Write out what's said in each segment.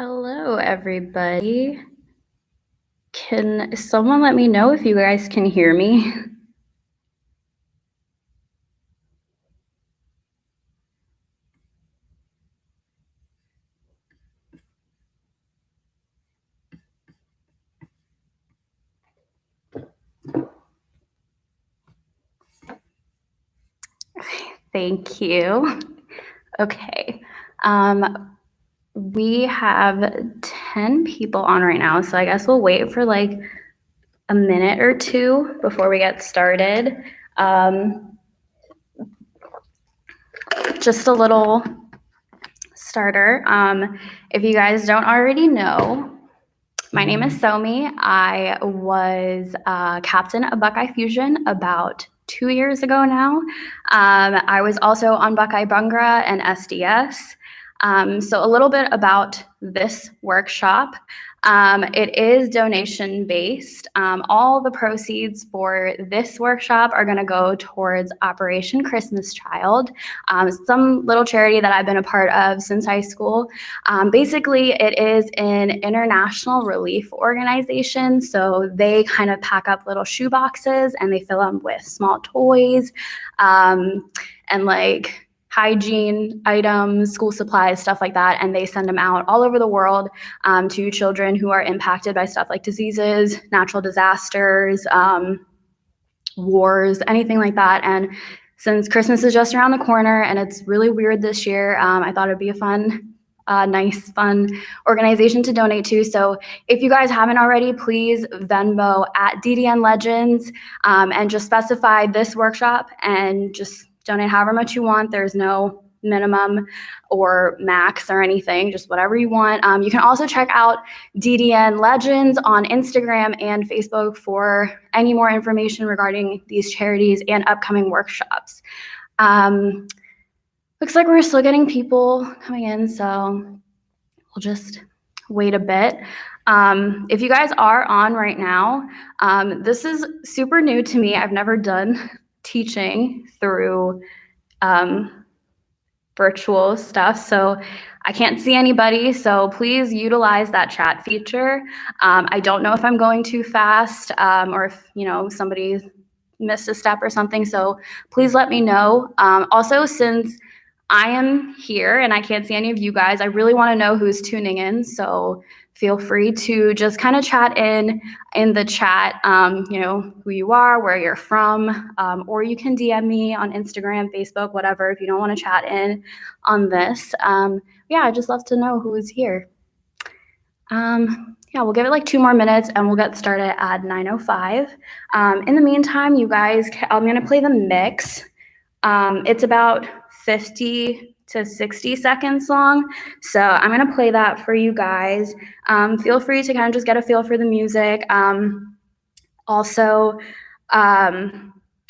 Hello, everybody. Can someone let me know if you guys can hear me? Thank you. Okay. We have 10 people on right now, so I guess we'll wait for like a minute or two before we get started. Just a little starter. If you guys don't already know, my name is Somy. I was captain of Buckeye Fusion about 2 years ago now. I was also on Buckeye Bungra and SDS. So a little bit about this workshop. It is donation based. All the proceeds for this workshop are going to go towards Operation Christmas Child, some little charity that I've been a part of since high school. Basically, it is an international relief organization. So they kind of pack up little shoe boxes and they fill them with small toys and like hygiene items, school supplies, stuff like that, and they send them out all over the world to children who are impacted by stuff like diseases, natural disasters, wars, anything like that. And since Christmas is just around the corner and it's really weird this year, I thought it'd be a fun organization to donate to. So if you guys haven't already, please Venmo at DDN Legends and just specify this workshop and just donate however much you want. There's no minimum or max or anything, just whatever you want. You can also check out DDN Legends on Instagram and Facebook for any more information regarding these charities and upcoming workshops. Looks like we're still getting people coming in, so we'll just wait a bit. If you guys are on right now, this is super new to me. I've never done teaching through virtual stuff, so I can't see anybody, so please utilize that chat feature. I don't know if I'm going too fast or if somebody missed a step or something, so please let me know. Also, since I am here and I can't see any of you guys, I really want to know who's tuning in, so feel free to just kind of chat in the chat, who you are, where you're from, or you can DM me on Instagram, Facebook, whatever, if you don't want to chat in on this. Yeah, I'd just love to know who is here. Yeah, we'll give it like 2 more minutes and we'll get started at 9:05. In the meantime, you guys, I'm going to play the mix. It's about 50 to 60 seconds long. So I'm going to play that for you guys. Feel free to kind of just get a feel for the music. Also,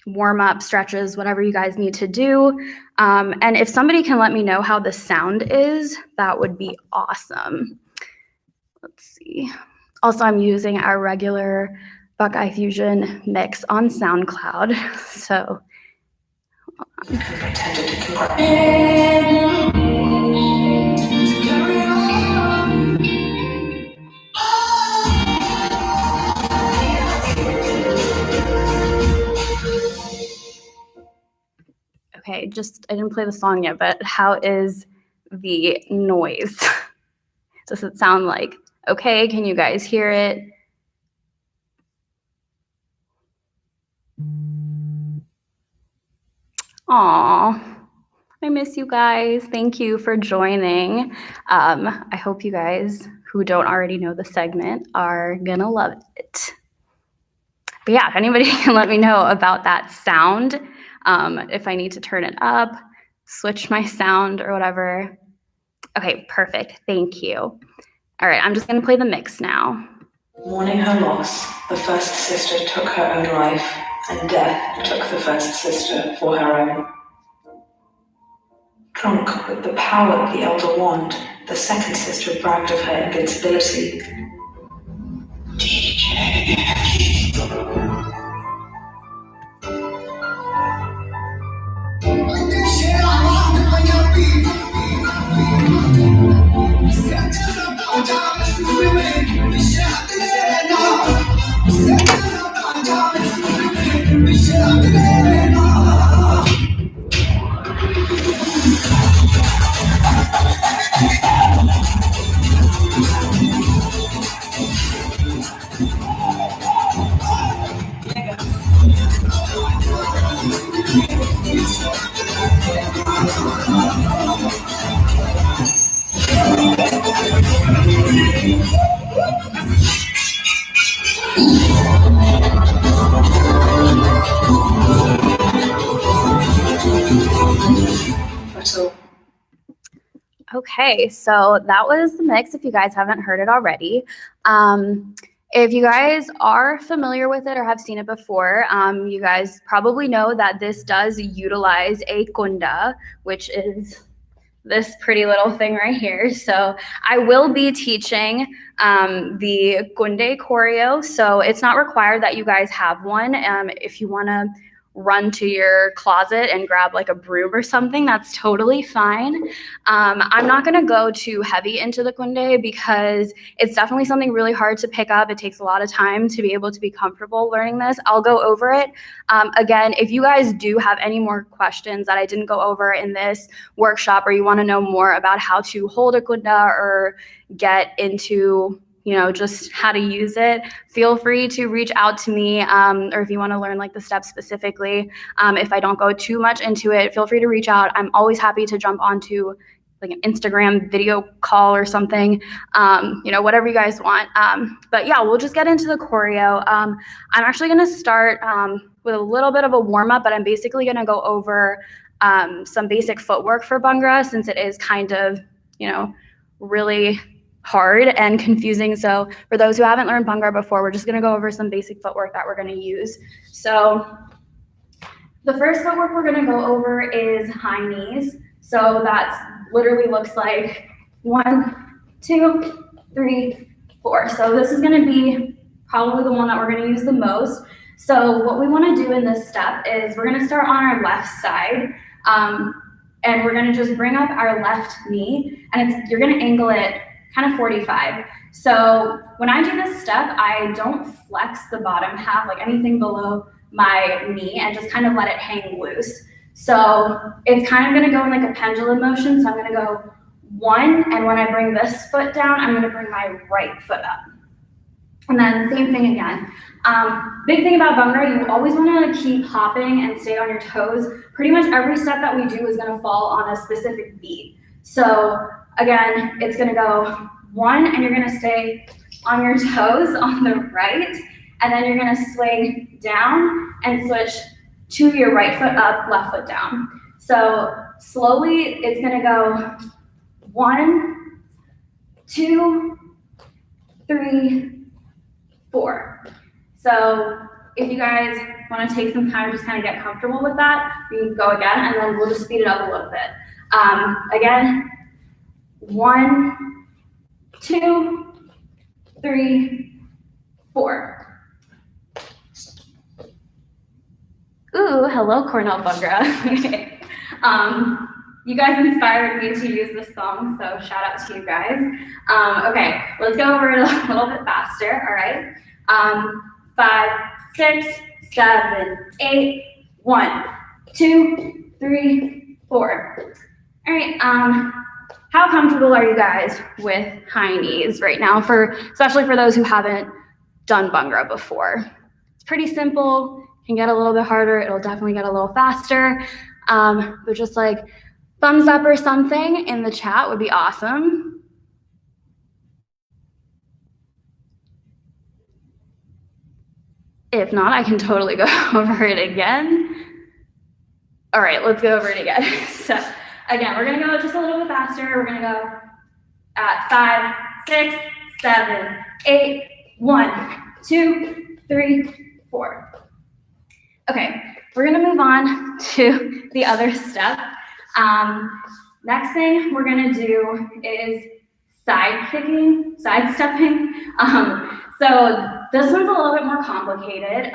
warm up stretches, whatever you guys need to do. And if somebody can let me know how the sound is, that would be awesome. Let's see. Also, I'm using our regular Buckeye Fusion mix on SoundCloud. So okay, I didn't play the song yet, but how is the noise? Does it sound like okay? Can you guys hear it? Aw, I miss you guys. Thank you for joining. I hope you guys who don't already know the segment are gonna love it. But yeah, if anybody can let me know about that sound, if I need to turn it up, switch my sound or whatever. Okay, perfect. Thank you. All right, I'm just gonna play the mix now. Mourning her loss, the first sister took her own life, and death took the first sister for her own. Drunk with the power of the elder wand, the second sister bragged of her invincibility. Okay, so that was the mix if you guys haven't heard it already. If you guys are familiar with it or have seen it before, you guys probably know that this does utilize a kunda, which is this pretty little thing right here. So I will be teaching the Gunde choreo. So it's not required that you guys have one. If you want to run to your closet and grab like a broom or something, that's totally fine. I'm not going to go too heavy into the Gunde because it's definitely something really hard to pick up. It takes a lot of time to be able to be comfortable learning this. I'll go over it. Again, if you guys do have any more questions that I didn't go over in this workshop, or you want to know more about how to hold a Lagunda or get into, you know, just how to use it, feel free to reach out to me, or if you want to learn like the steps specifically. If I don't go too much into it, feel free to reach out. I'm always happy to jump onto like an Instagram video call or something, you know, whatever you guys want. But yeah, we'll just get into the choreo. I'm actually going to start with a little bit of a warm up, but I'm basically going to go over some basic footwork for Bhangra, since it is kind of, you know, really hard and confusing. So for those who haven't learned Bhangra before, we're just going to go over some basic footwork that we're going to use. So the first footwork we're going to go over is high knees. So that's literally looks like 1, 2, 3, 4. So this is going to be probably the one that we're going to use the most. So what we want to do in this step is we're going to start on our left side, and we're going to just bring up our left knee, and you're going to angle it kind of 45. So when I do this step, I don't flex the bottom half, like anything below my knee, and just kind of let it hang loose. So it's kind of going to go in like a pendulum motion. So I'm going to go 1, and when I bring this foot down, I'm going to bring my right foot up. And then same thing again. Big thing about Bhangra, you always want to keep hopping and stay on your toes. Pretty much every step that we do is going to fall on a specific beat. So again, it's going to go 1, and you're going to stay on your toes on the right, and then you're going to swing down and switch to your right foot up, left foot down. So slowly, it's going to go 1, 2, 3, 4. So if you guys want to take some time to just kind of get comfortable with that, you can go again, and then we'll just speed it up a little bit. Again, 1, 2, 3, 4. Ooh, hello, Cornell Bhangra. You guys inspired me to use this song, so shout out to you guys. Okay, let's go over it a little bit faster, all right? 5, 6, 7, 8, 1, 2, 3, 4. All right, how comfortable are you guys with high knees right now, especially for those who haven't done Bhangra before? It's pretty simple, can get a little bit harder, it'll definitely get a little faster, but just like thumbs up or something in the chat would be awesome. If not, I can totally go over it again. All right, let's go over it again. So again, we're gonna go just a little bit faster. We're gonna go at 5, 6, 7, 8, 1, 2, 3, 4. Okay, we're gonna move on to the other step. Next thing we're gonna do is sidestepping. So this one's a little bit more complicated.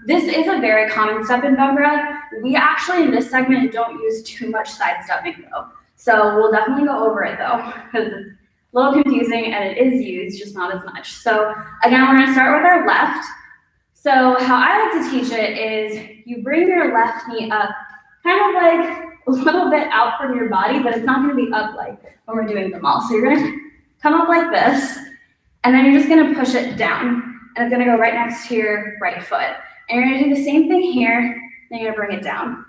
This is a very common step in Bhangra. We actually in this segment don't use too much sidestepping though. So we'll definitely go over it though, because it's A little confusing, and it is used, just not as much. So again, we're gonna start with our left. So how I like to teach it is you bring your left knee up, kind of like a little bit out from your body, but it's not gonna be up like when we're doing them all. So you're gonna come up like this, and then you're just gonna push it down, and it's gonna go right next to your right foot. And you're gonna do the same thing here, then you're gonna bring it down.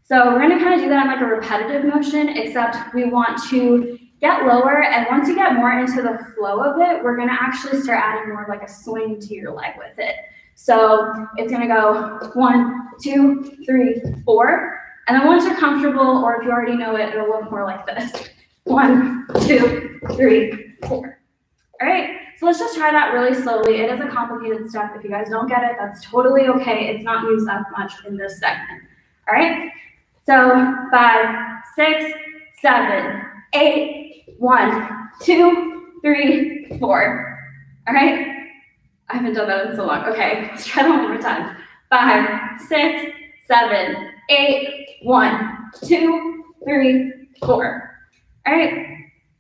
So we're gonna kind of do that in like a repetitive motion, except we want to get lower, and once you get more into the flow of it, we're gonna actually start adding more of like a swing to your leg with it. So it's gonna go 1, 2, 3, 4, and then once you're comfortable, or if you already know it, it'll look more like this. 1, 2, 3, 4. All right, so let's just try that really slowly. It is a complicated step. If you guys don't get it, that's totally okay. It's not used that much in this segment. All right, so 5, 6, 7, 8, 1, 2, 3, 4. All right, I haven't done that in so long. Okay, let's try that one more time. 5, 6, 7, 8, 1, 2, 3, 4. All right,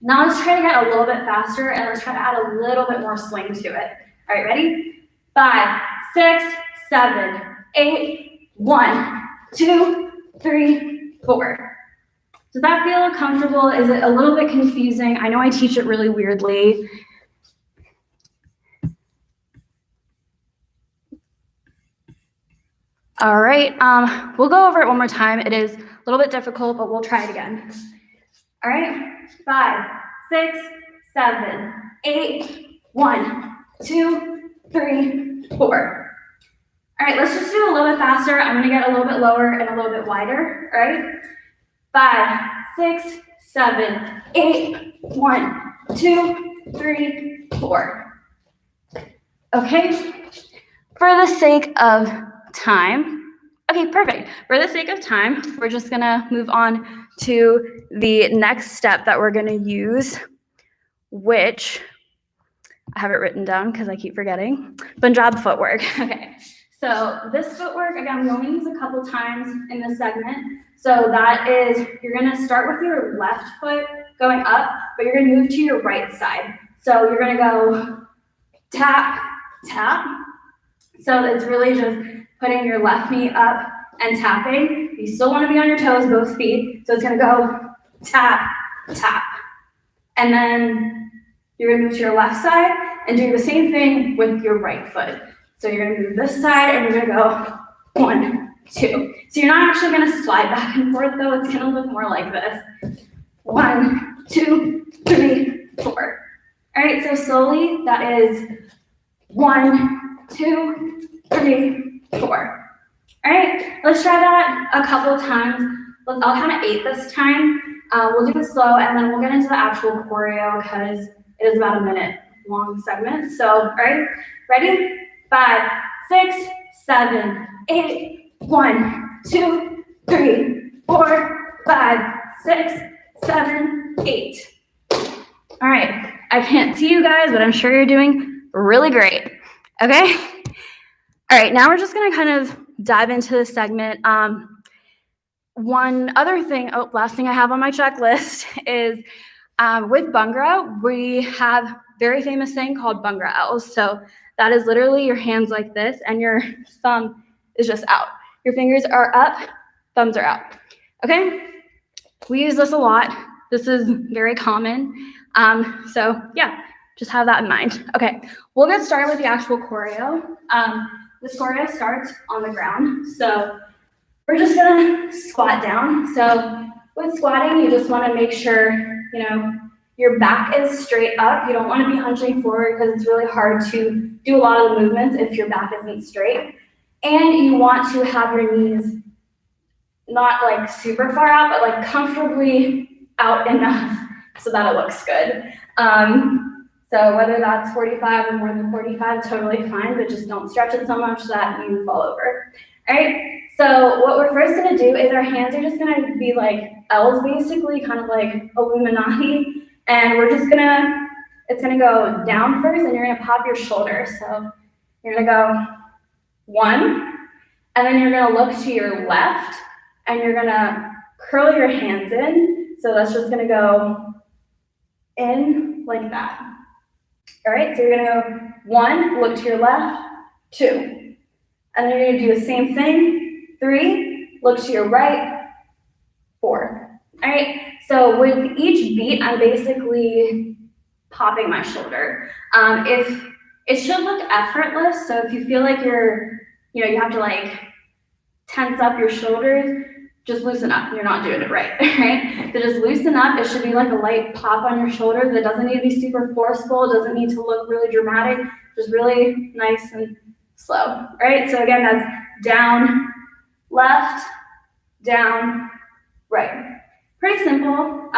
now let's try to get a little bit faster, and let's try to add a little bit more swing to it. All right, ready? 5, 6, 7, 8, 1, 2, 3, 4. Does that feel comfortable? Is it a little bit confusing? I know I teach it really weirdly. All right, we'll go over it one more time. It is a little bit difficult, but we'll try it again. All right, 5, 6, 7, 8, 1, 2, 3, 4. All right, let's just do a little bit faster. I'm gonna get a little bit lower and a little bit wider, all right? 5, 6, 7, 8, 1, 2, 3, 4. Okay, for the sake of time, okay, perfect. For the sake of time, we're just gonna move on to the next step that we're gonna use, which I have it written down because I keep forgetting. Punjab footwork. Okay, so this footwork, again, we only use a couple times in this segment. So that is, you're gonna start with your left foot going up, but you're gonna move to your right side. So you're gonna go tap, tap. So it's really just putting your left knee up and tapping. You still wanna be on your toes, both feet. So it's gonna go tap, tap. And then you're gonna move to your left side and do the same thing with your right foot. So you're gonna move this side and you're gonna go 1, 2. So you're not actually gonna slide back and forth though, it's gonna look more like this. 1, 2, 3, 4. All right, so slowly, that is 1, 2, 3, 4. All right, let's try that a couple times. I'll count to 8 this time. We'll do it slow, and then we'll get into the actual choreo because it is about a minute long segment. So, all right, ready? 5, 6, 7, 8, 1, 2, 3, 4, 5, 6, 7, 8. All right, I can't see you guys, but I'm sure you're doing really great. Okay? All right, now we're just gonna kind of dive into the segment. One other thing, last thing I have on my checklist is with Bhangra, we have very famous thing called Bhangra L's. So that is literally your hands like this and your thumb is just out. Your fingers are up, thumbs are out. Okay? We use this a lot. This is very common. So yeah, just have that in mind. Okay, we'll get started with the actual choreo. This choreo starts on the ground. So we're just gonna squat down. So with squatting, you just wanna make sure, your back is straight up. You don't wanna be hunching forward because it's really hard to do a lot of the movements if your back isn't straight. And you want to have your knees not like super far out, but like comfortably out enough so that it looks good. So whether that's 45 or more than 45, totally fine, but just don't stretch it so much that you fall over. All right, so what we're first gonna do is our hands are just gonna be like L's basically, kind of like Illuminati, and we're just gonna, it's gonna go down first and you're gonna pop your shoulders. So you're gonna go 1, and then you're gonna look to your left and you're gonna curl your hands in. So that's just gonna go in like that. All right, so you're gonna go 1, look to your left, 2. And then you're gonna do the same thing, 3, look to your right, 4. All right, so with each beat, I'm basically popping my shoulder. If it should look effortless, so if you feel like you have to like tense up your shoulders, just loosen up. You're not doing it right, right? So just loosen up. It should be like a light pop on your shoulders. It doesn't need to be super forceful. It doesn't need to look really dramatic. Just really nice and slow, right? So again, that's down, left, down, right. Pretty simple.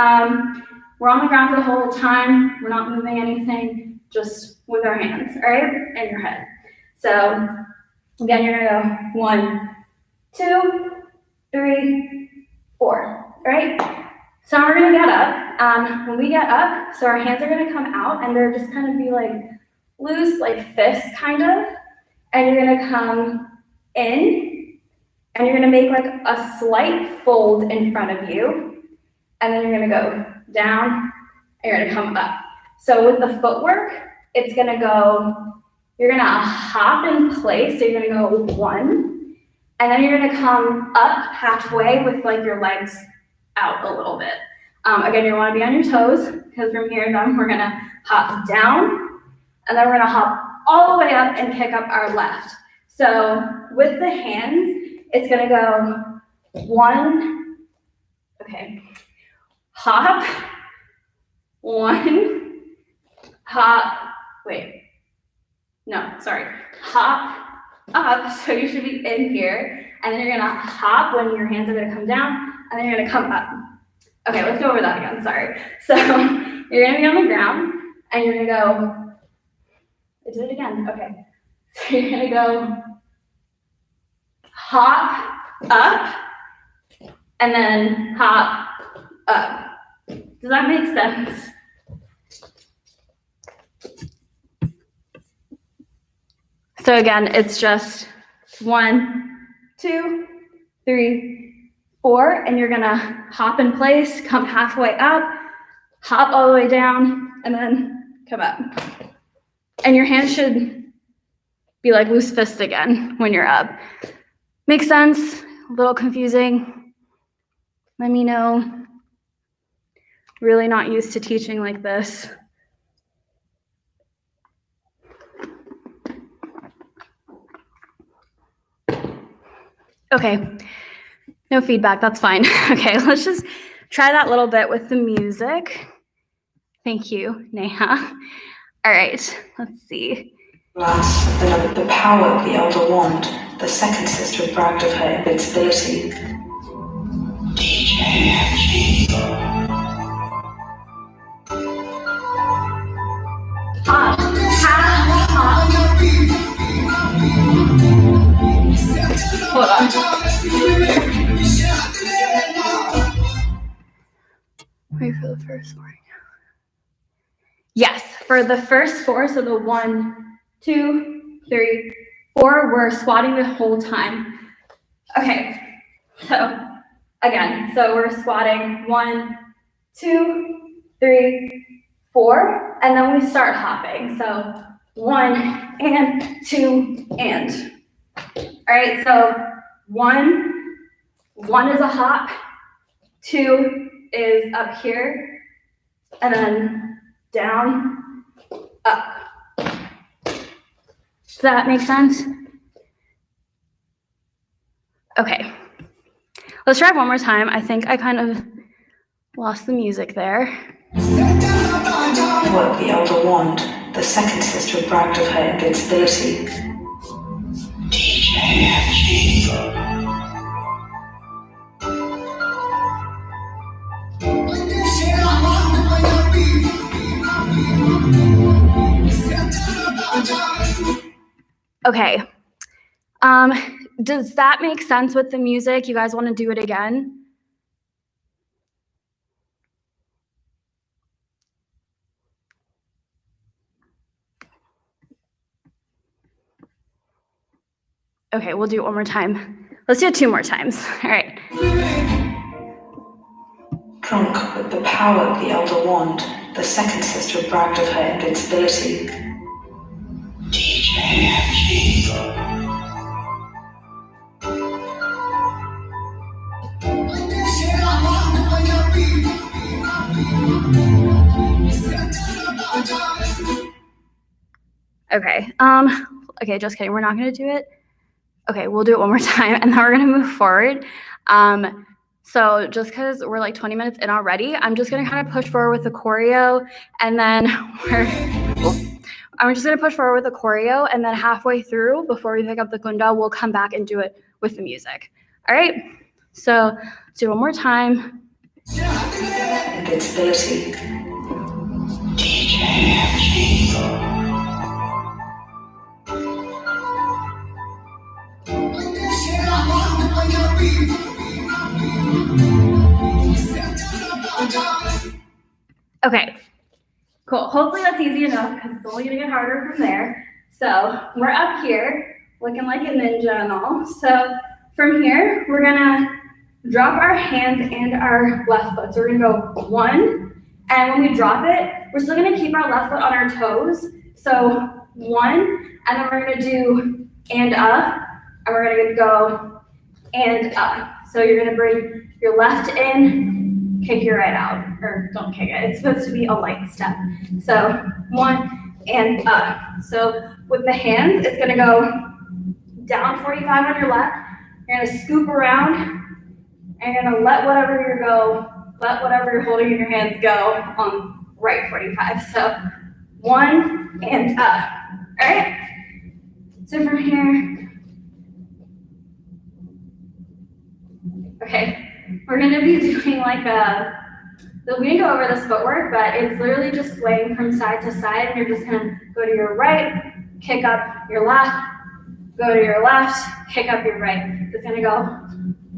We're on the ground for the whole time. We're not moving anything, just with our hands, all right? And your head. So again, you're gonna go 1, 2, 3, 4, all right? So we're gonna get up. When we get up, so our hands are gonna come out and they're just kind of be like loose, like fists kind of. And you're gonna come in and you're gonna make like a slight fold in front of you. And then you're gonna go down and you're gonna come up. So with the footwork, it's gonna go, you're gonna hop in place. So you're gonna go 1, and then you're gonna come up halfway with like your legs out a little bit. Again, you wanna be on your toes, because from here, then we're gonna hop down, and then we're gonna hop all the way up and pick up our left. So with the hands, it's gonna go 1, okay, hop, 1, hop, hop up, so you should be in here, and then you're gonna hop when your hands are gonna come down, and then you're gonna come up. Okay, let's go over that again, sorry. So you're gonna be on the ground, and you're gonna go, I did it again, okay. So you're gonna go hop up, and then hop up. Does that make sense? So again, it's just 1, 2, 3, 4, and you're gonna hop in place, come halfway up, hop all the way down, and then come up. And your hands should be like loose fist again when you're up. Make sense? A little confusing? Let me know. Really not used to teaching like this. Okay, no feedback, that's fine. Okay, let's just try that little bit with the music. Thank you, Neha. All right, let's see. Alas, the power of the Elder Wand, the second sister bragged of her invincibility. Hold on. Wait for the first 4. Yes, for the first 4, so the 1, 2, 3, 4, we're squatting the whole time. Okay, so again, so we're squatting 1, 2, 3, 4, and then we start hopping. So 1 and 2 and. All right, so 1 is a hop, 2 is up here, and then down, up. Does that make sense? Okay, let's try it one more time. I think I kind of lost the music there. Footwork, the Elder Wand, the second sister bragged of her invincibility. Okay, does that make sense with the music? You guys want to do it again? Okay, we'll do it one more time. Let's do it 2 more times. All right. Drunk with the power of the Elder Wand, the second sister bragged of her invincibility. Okay, okay, just kidding, we're not gonna do it. Okay, we'll do it one more time, and then we're gonna move forward. So just because we're like 20 minutes in already, I'm just gonna kind of push forward with the choreo, and then I'm just gonna push forward with the choreo, and then halfway through, before we pick up the Lagunda, we'll come back and do it with the music. All right, so let's do it one more time. Invincibility. Okay, cool. Hopefully that's easy enough because it's only gonna get harder from there. So we're up here looking like a ninja and all. So from here, we're gonna drop our hands and our left foot. So we're gonna go 1, and when we drop it, we're still gonna keep our left foot on our toes. So 1, and then we're gonna do and up, and we're gonna go and up. So you're gonna bring your left in, kick your right out, or don't kick it. It's supposed to be a light step. So 1 and up. So with the hands, it's gonna go down 45 on your left. You're gonna scoop around, and you're gonna let whatever you're holding in your hands go on right 45. So 1 and up. All right. So from here, okay, we're gonna be doing like we didn't go over this footwork, but it's literally just swaying from side to side, and you're just gonna go to your right, kick up your left, go to your left, kick up your right. It's gonna go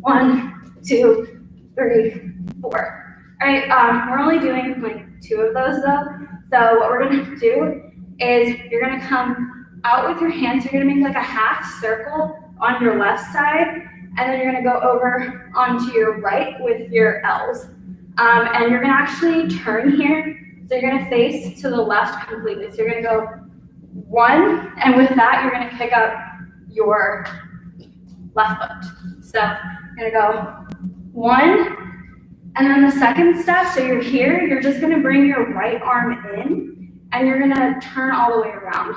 1, 2, 3, 4. All right, we're only doing like 2 of those though. So what we're gonna do is you're gonna come out with your hands. You're gonna make like a half circle on your left side, and then you're gonna go over onto your right with your L's. And you're gonna actually turn here. So you're gonna face to the left completely. So you're gonna go 1, and with that, you're gonna kick up your left foot. So you're gonna go 1, and then the second step, so you're here, you're just gonna bring your right arm in, and you're gonna turn all the way around.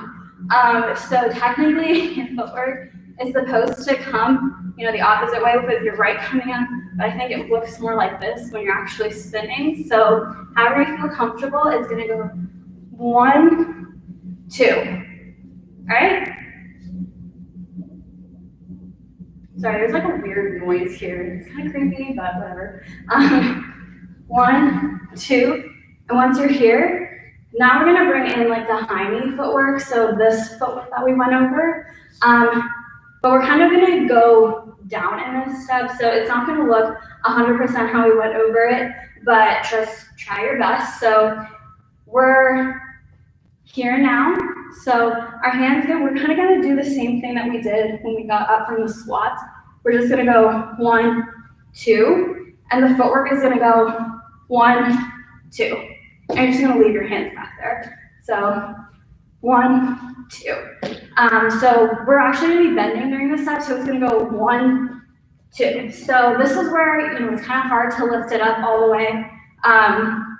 So technically, in footwork, it's supposed to come, the opposite way with your right coming in, but I think it looks more like this when you're actually spinning. So however you feel comfortable, it's gonna go 1, 2, all right? Sorry, there's like a weird noise here. It's kind of creepy, but whatever. 1, 2, and once you're here, now we're gonna bring in like the high knee footwork. So this footwork that we went over, but we're kind of gonna go down in this step. So it's not gonna look 100% how we went over it, but just try your best. So we're here now. So our hands we're kind of gonna do the same thing that we did when we got up from the squats. We're just gonna go 1, 2, and the footwork is gonna go 1, 2. And you're just gonna leave your hands back there. So 1, 2. So we're actually gonna be bending during this step, so it's gonna go 1, 2. So this is where it's kind of hard to lift it up all the way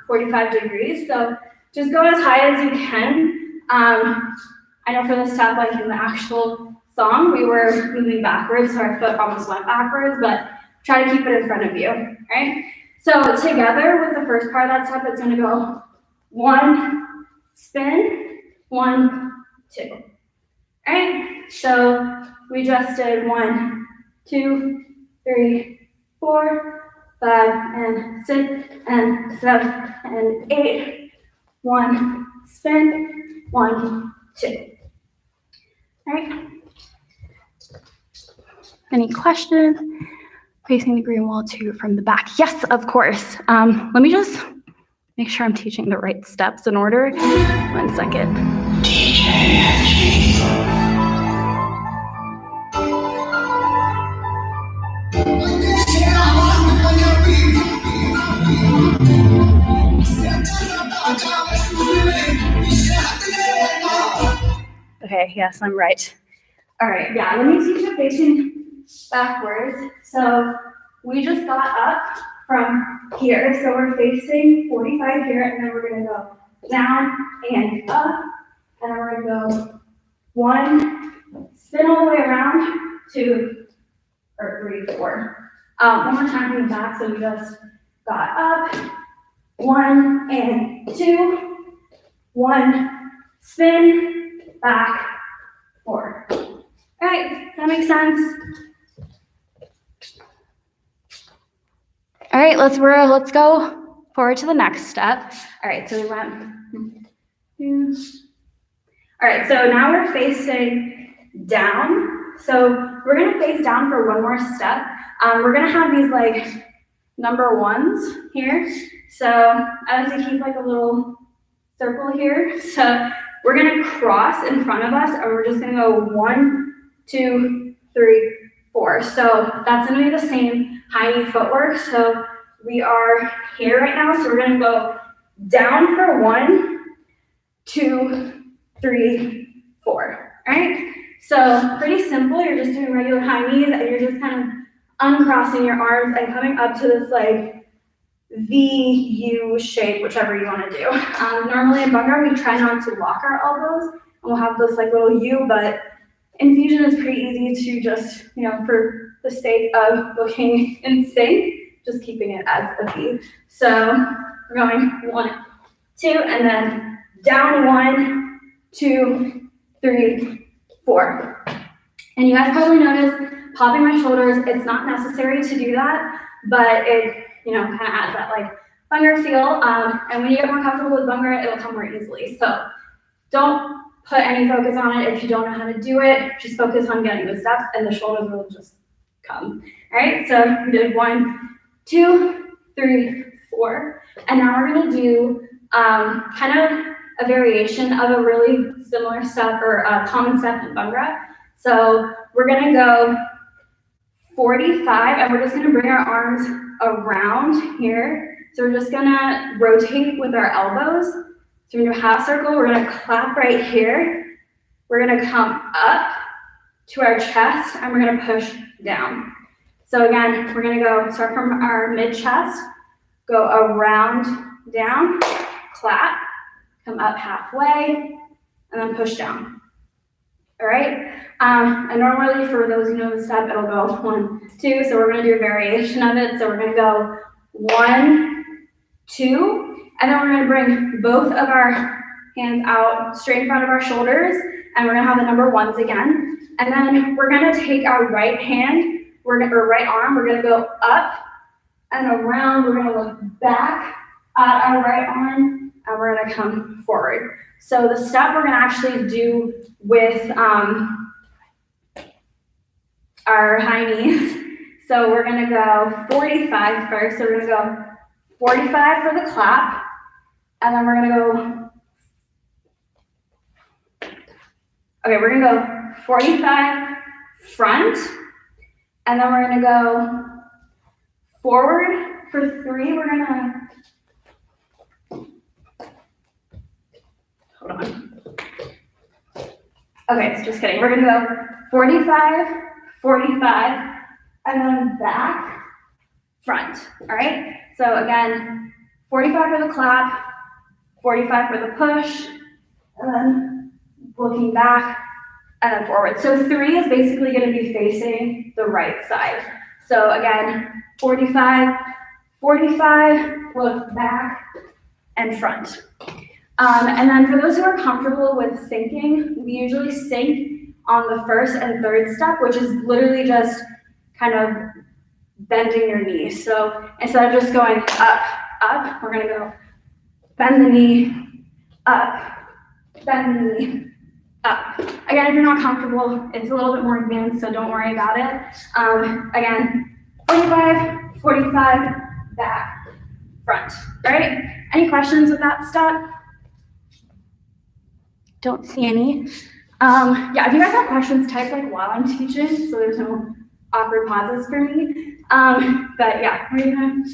45 degrees. So just go as high as you can. I know for this step, like in the actual song, we were moving backwards, so our foot almost went backwards, but try to keep it in front of you, right? So together with the first part of that step, it's gonna go 1, spin, 1, 2. All right, so we just did 1, 2, 3, 4, 5, and 6, and 7, and 8. 1, spin, 1, 2. All right. Any questions? Facing the green wall 2 from the back. Yes, of course. Let me just make sure I'm teaching the right steps in order. 1 second. yes, I'm right. All right, yeah, let me teach you facing backwards. So we just got up from here, so we're facing 45 here, and then we're gonna go down and up, and then we're gonna go 1, spin all the way around, 2, or 3, 4. One more time from the back, so we just got up, 1 and 2, 1, spin, back, 4. All right, does that make sense? All right, let's go forward to the next step. All right, so we went. All right, so now we're facing down. So we're gonna face down for one more step. We're gonna have these like number ones here. So I like to keep like a little circle here. So we're gonna cross in front of us, and we're just gonna go 1, 2, 3, 4. So that's gonna be the same high knee footwork. So we are here right now. So we're gonna go down for 1, 2, 3, 4. All right. So pretty simple. You're just doing regular high knees, and you're just kind of uncrossing your arms and coming up to this like V-U shape, whichever you want to do. Normally in Bhangra, we try not to lock our elbows, and we'll have this like little U, but in fusion, it's pretty easy to just, for the sake of looking in sync, just keeping it as a V. So we're going 1, 2, and then down 1, 2, 3, 4. And you guys probably noticed popping my shoulders. It's not necessary to do that, but it, kind of adds that like Bhangra feel. And when you get more comfortable with Bhangra, it'll come more easily. So don't put any focus on it if you don't know how to do it. Just focus on getting the steps, and the shoulders will just come. All right, so we did 1, 2, 3, 4. And now we're gonna do kind of a variation of a really similar step or a common step in Bhangra. So we're gonna go 45, and we're just gonna bring our arms around here. So we're just gonna rotate with our elbows. So we're gonna do a half circle, we're gonna clap right here. We're gonna come up to our chest, and we're gonna push down. So again, we're gonna start from our mid-chest, go around, down, clap, come up halfway, and then push down. All right, and normally for those who know the step, it'll go 1, 2, so we're gonna do a variation of it. So we're gonna go 1, 2, and then we're gonna bring both of our hands out straight in front of our shoulders, and we're gonna have the number ones again. And then we're gonna take our right hand, or right arm, we're gonna go up and around, we're gonna look back at our right arm, and we're gonna come forward. So the step we're gonna actually do with our high knees. So we're gonna go 45 first. So we're gonna go 45 for the clap, and then we're gonna we're gonna go 45 front, and then we're gonna go forward for 3. We're gonna, hold on. Okay, just kidding. We're gonna go 45, 45, and then back, front, all right? So again, 45 for the clap, 45 for the push, and then looking back, and then forward. So 3 is basically gonna be facing the right side. So again, 45, 45, look back, and front. And then for those who are comfortable with syncing, we usually sync on the first and third step, which is literally just kind of bending your knee. So instead of just going up, up, we're gonna go bend the knee, up, bend the knee, up. Again, if you're not comfortable, it's a little bit more advanced, so don't worry about it. Again, 45, 45, back, front, right? Any questions with that step? Don't see any. Yeah, if you guys have questions, type like while I'm teaching, so there's no awkward pauses for me. But yeah, we're gonna,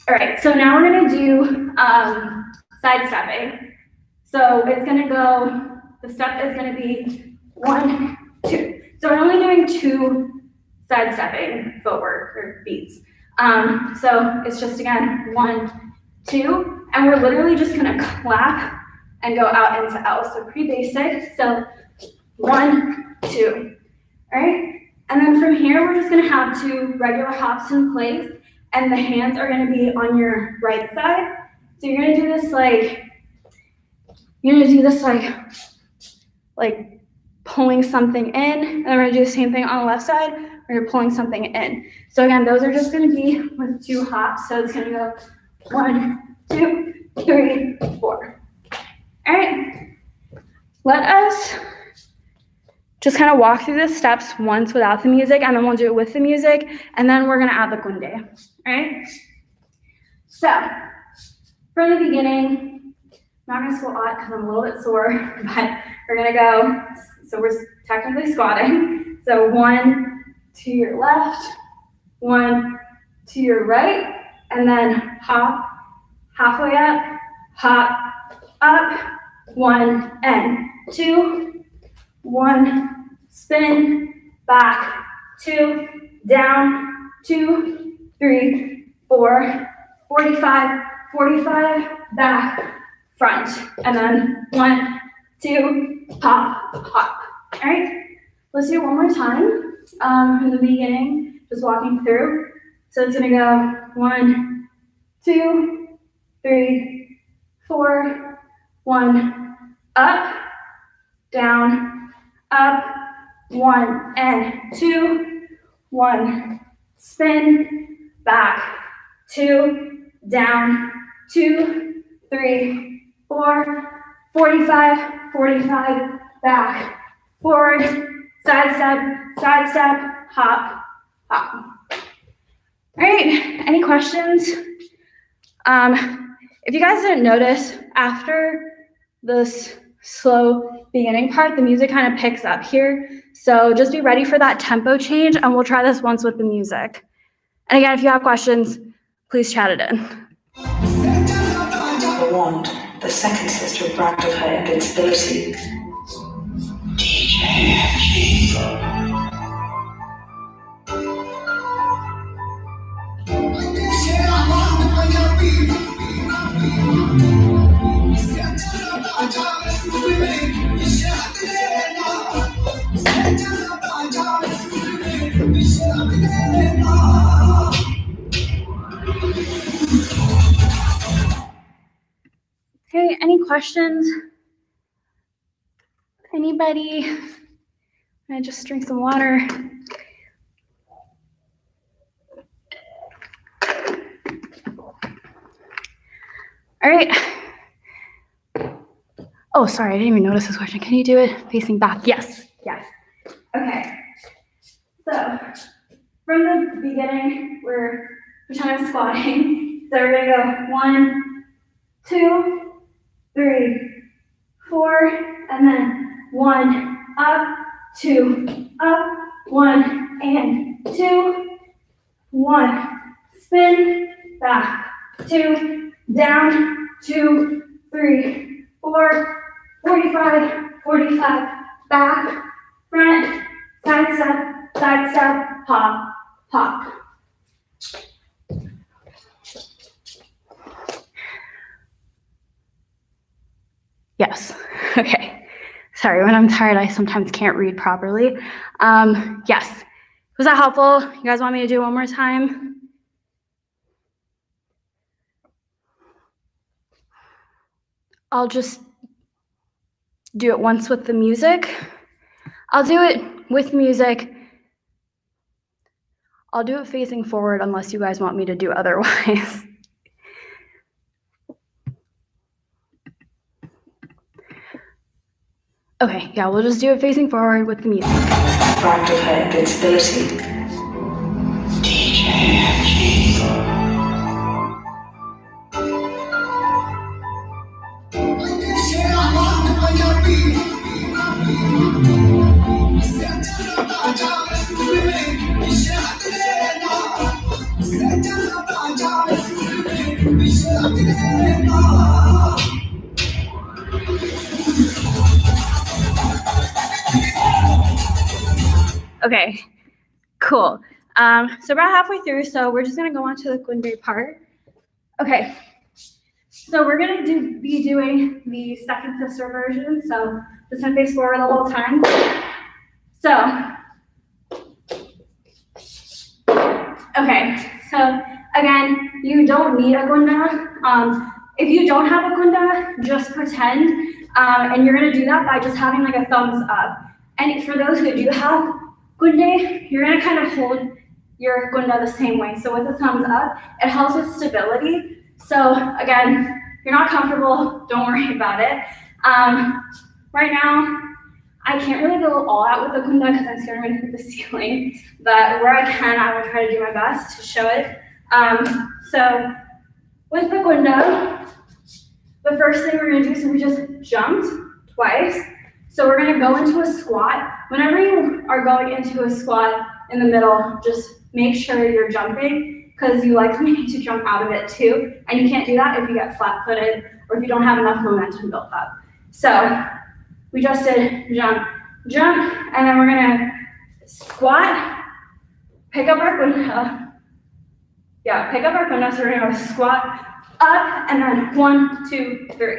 all right, so now we're gonna do sidestepping. So it's gonna go the step is going to be 1, 2. So we're only doing 2 sidestepping footwork or beats. So it's just again 1, 2, and we're literally just going to clap and go out into L. So pretty basic. So 1, 2. All right. And then from here, we're just going to have 2 regular hops in place, and the hands are going to be on your right side. So you're going to do this like pulling something in, and then we're going to do the same thing on the left side where you're pulling something in. So again, those are just going to be with 2 hops. So it's going to go 1, 2, 3, 4. All right. Let us just kind of walk through the steps once without the music, and then we'll do it with the music, and then we're going to add the Gunde. All right. So from the beginning, I'm not going to squat because I'm a little bit sore, but we're going to go, so we're technically squatting. So 1 to your left, 1 to your right, and then hop, halfway up, hop, up, 1 and 2, 1, spin, back, 2, down, 2, 3, 4, 45, 45, back, front, and then 1, 2, hop, hop. All right, let's do it one more time. From the beginning, just walking through. So it's gonna go 1, 2, 3, 4, 1, up, down, up, 1 and 2, 1, spin, back, 2, down, 2, 3, 4, 45, 45, back, forward, side step, hop, hop. All right, any questions? If you guys didn't notice, after this slow beginning part, the music kind of picks up here. So just be ready for that tempo change, and we'll try this once with the music. And again, if you have questions, please chat it in. The wand, the second sister bragged of her invincibility. Okay, any questions? Anybody? I'm gonna just drink some water. All right. Oh, sorry, I didn't even notice this question. Can you do it facing back? Yes, yes. Okay. So from the beginning, we're pretending squatting. So we're gonna go 1, 2, 3, 4, and then 1, up, 2, up, 1 and 2, 1, spin, back, 2, down, 2, 3, 4, 45, 45, back, front, side step, hop, hop. Yes, okay. Sorry, when I'm tired, I sometimes can't read properly. Yes, was that helpful? You guys want me to do it one more time? I'll just do it once with the music. I'll do it with music. I'll do it facing forward unless you guys want me to do otherwise. Okay, yeah, we'll just do it facing forward with the music. Bragged of her invincibility. Okay, cool. So about halfway through, so we're just gonna go on to the Gunde part. Okay, so we're gonna be doing the second sister version, so just gonna face forward the whole time. So, okay, so again, you don't need a Gunda. If you don't have a Gunda, just pretend, and you're gonna do that by just having like a thumbs up. And for those who do have Gunde, you're gonna kind of hold your Gunda the same way. So with a thumbs up, it helps with stability. So again, if you're not comfortable, don't worry about it. Right now, I can't really go all out with the Gunda because I'm scared I'm gonna hit the ceiling, but where I can, I will try to do my best to show it. So with the Gunda, the first thing we're gonna do, so we just jumped twice. So we're gonna go into a squat. Whenever you are going into a squat in the middle, just make sure you're jumping because you likely need to jump out of it too. And you can't do that if you get flat-footed or if you don't have enough momentum built up. So we just did jump, jump, and then we're gonna squat, pick up our Gunda. Yeah, pick up our Gunda, so we're gonna squat, up, and then 1, 2, 3.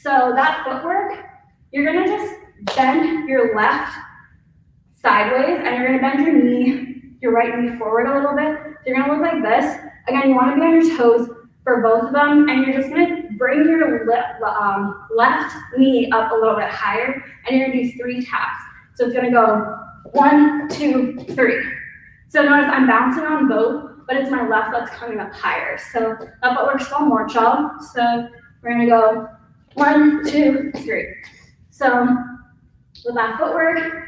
So that footwork, you're gonna just bend your left sideways, and you're gonna bend your knee, your right knee forward a little bit. So you're gonna look like this. Again, you wanna be on your toes for both of them, and you're just gonna bring your left knee up a little bit higher, and you're gonna do 3 taps. So it's gonna go 1, 2, 3. So notice I'm bouncing on both, but it's my left that's coming up higher. So that footwork's called Morchal. So we're gonna go 1, 2, 3. So with that footwork,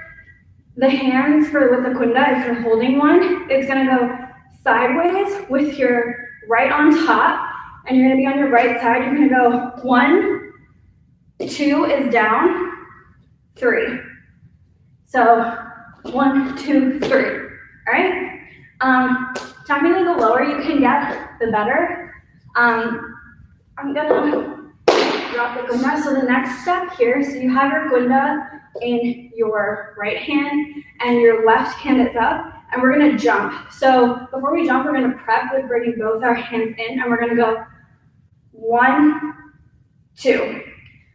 the hands with the Gunda, if you're holding one, it's gonna go sideways with your right on top, and you're gonna be on your right side. You're gonna go 1, 2 is down, 3. So 1, 2, 3. All right. Technically, the lower you can get, the better. I'm gonna drop the Gunda. So the next step here, so you have your Gunda in your right hand and your left hand is up, and we're gonna jump. So before we jump, we're gonna prep with bringing both our hands in, and we're gonna go 1, 2.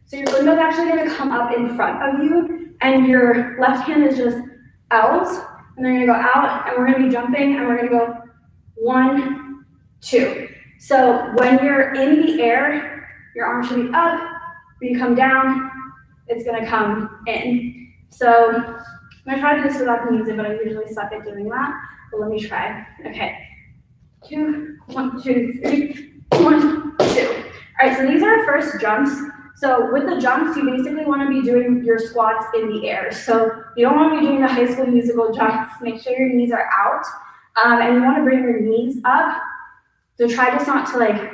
So your Gunda is actually gonna come up in front of you, and your left hand is just L's, and then you're gonna go out, and we're gonna be jumping, and we're gonna go 1, 2. So when you're in the air, your arm should be up. When you come down, it's gonna come in. So I'm gonna try to do this without the music, but I usually suck at doing that. But let me try. Okay. 2, 1, 2, 3, 1, 2. All right, so these are our first jumps. So with the jumps, you basically want to be doing your squats in the air. So you don't want to be doing the High School Musical jumps. Make sure your knees are out, and you want to bring your knees up. So try just not to like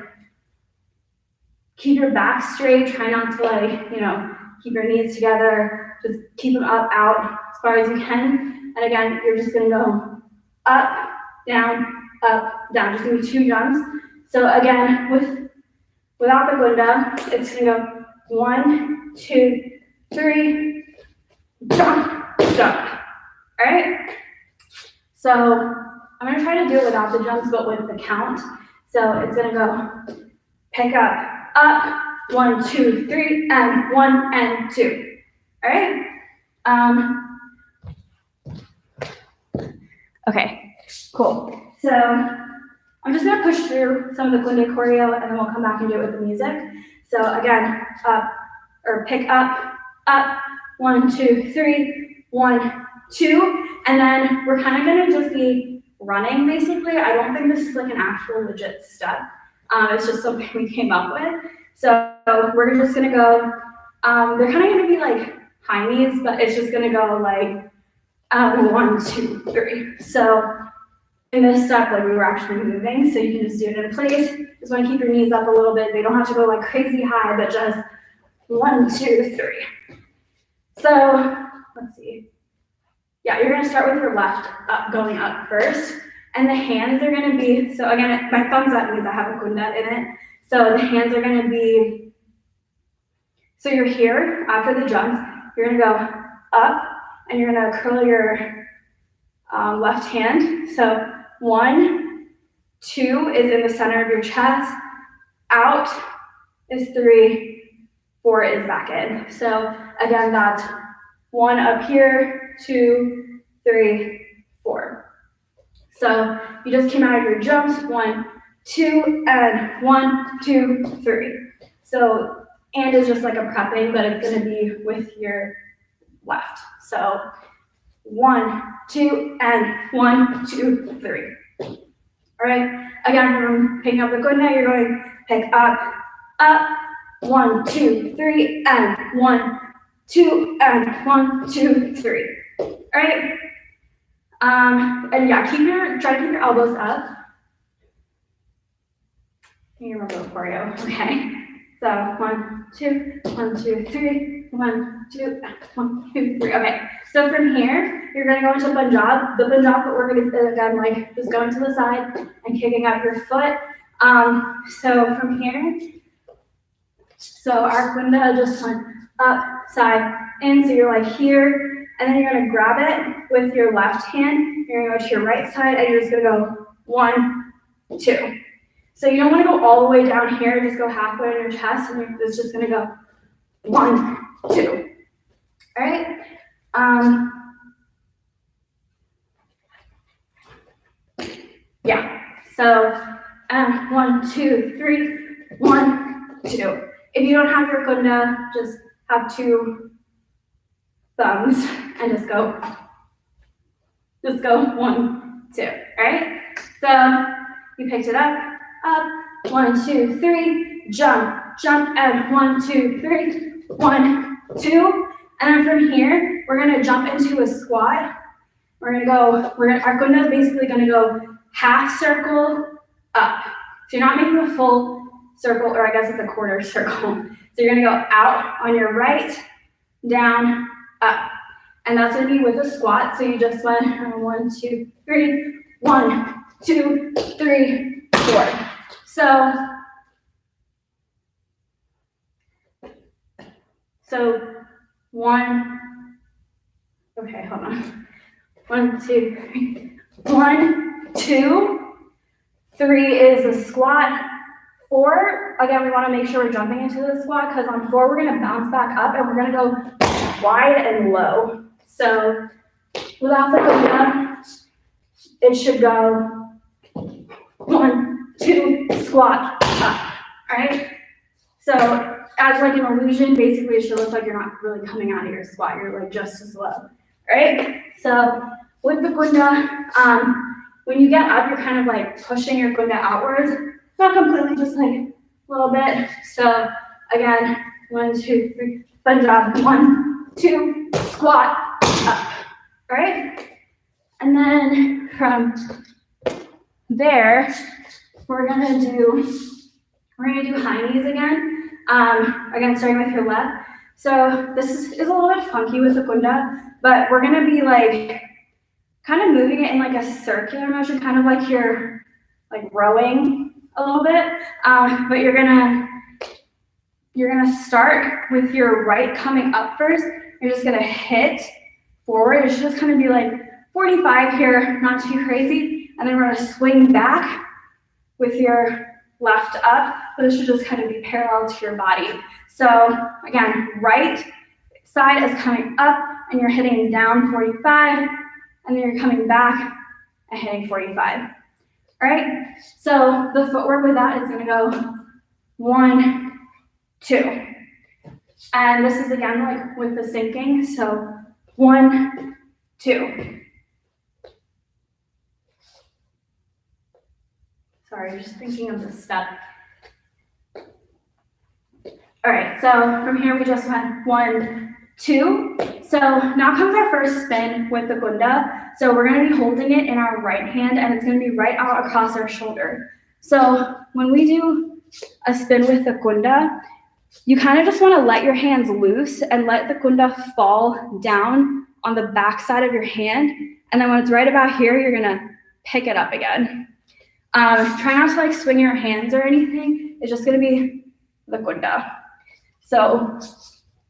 keep your back straight. Try not to like, keep your knees together. Just keep them up, out as far as you can. And again, you're just gonna go up, down, just gonna be 2 jumps. So again, without the Gunda, it's gonna go 1, 2, 3, jump, jump. All right? So I'm gonna try to do it without the jumps, but with the count. So it's gonna go pick up, 1, 2, 3, and 1 and 2. All right? Okay, cool. So I'm just gonna push through some of the Gunda choreo, and then we'll come back and do it with the music. So again, pick up, 1, 2, 3, 1, 2, and then we're kind of gonna just be running basically. I don't think this is like an actual legit step. It's just something we came up with. So we're just gonna go, they're kind of gonna be like high knees, but it's just gonna go like 1, 2, 3. So in this step, like we were actually moving, so you can just do it in place. Just want to keep your knees up a little bit. They don't have to go like crazy high, but just 1, 2, 3. So let's see. Yeah, you're gonna start with your left going up first, and the hands are gonna be, so again, my thumbs up means I have a Gunda in it. So the hands are gonna be, so you're here after the jumps, you're gonna go up, and you're gonna curl your left hand. So 1, 2 is in the center of your chest. Out is 3, 4 is back in. So again, that's 1 up here, 2, 3, 4. So you just came out of your jumps, 1, 2, and 1, 2, 3. So and is just like a prepping, but it's going to be with your left. So 1, 2, and 1, 2, 3. All right. Again, from picking up the Lagunda, you're going pick up, up, 1, 2, 3, and 1, 2, and 1, 2, 3. All right. And yeah, try to keep your elbows up. Can you remember for you? Okay. So 1, 2, 1, 2, 3, 1, 2, 1, 2, 3. Okay. So from here, you're gonna go into Punjab. The Punjab footwork is again like just going to the side and kicking out your foot. So from here, so our Lagunda just went up, side, in. So you're like here, and then you're gonna grab it with your left hand. You're gonna go to your right side, and you're just gonna go 1, 2. So you don't want to go all the way down here, just go halfway on your chest, and it's just going to go 1, 2. All right? Yeah. So 1, 2, 3, 1, 2. If you don't have your Lagunda, just have 2 thumbs and just go 1, 2. All right? So you picked it up, 1, 2, 3, jump, and 1, 2, 3, 1, 2. And then from here, we're gonna jump into a squat. Our Lagunda is basically gonna go half circle up. So you're not making a full circle, or I guess it's a quarter circle. So you're gonna go out on your right, down, up. And that's gonna be with a squat. So you just went 1, 2, 3, 1, 2, 3, 4. So 1, okay, hold on. 1, 2, 3. 1, 2, 3 is a squat. 4, again, we want to make sure we're jumping into the squat, because on 4, we're going to bounce back up and we're going to go wide and low. So without the Lagunda, it should go 1, 2, squat, up. All right? So as like an illusion, basically it should look like you're not really coming out of your squat. You're like just as low. Right? So with the Lagunda, when you get up, you're kind of like pushing your Lagunda outwards. Not completely, just like a little bit. So again, 1, 2, 3, Punjab, 1, 2, squat, up. All right? And then from there, we're gonna do high knees again. Again, starting with your left. So this is a little bit funky with the Lagunda, but we're gonna be like kind of moving it in like a circular motion, kind of like you're like rowing a little bit. But you're gonna start with your right coming up first. You're just gonna hit forward. It should just kind of be like 45 here, not too crazy. And then we're gonna swing back with your left up, but it should just kind of be parallel to your body. So again, right side is coming up and you're hitting down 45, and then you're coming back and hitting 45. All right, so the footwork with that is gonna go 1, 2. And this is again like with the sinking, so 1, 2. Sorry, just thinking of the step. All right, so from here we just went 1, 2. So now comes our first spin with the Lagunda. So we're gonna be holding it in our right hand, and it's gonna be right out across our shoulder. So when we do a spin with the Lagunda, you kind of just wanna let your hands loose and let the Lagunda fall down on the back side of your hand. And then when it's right about here, you're gonna pick it up again. Try not to like swing your hands or anything. It's just gonna be the Lagunda. So,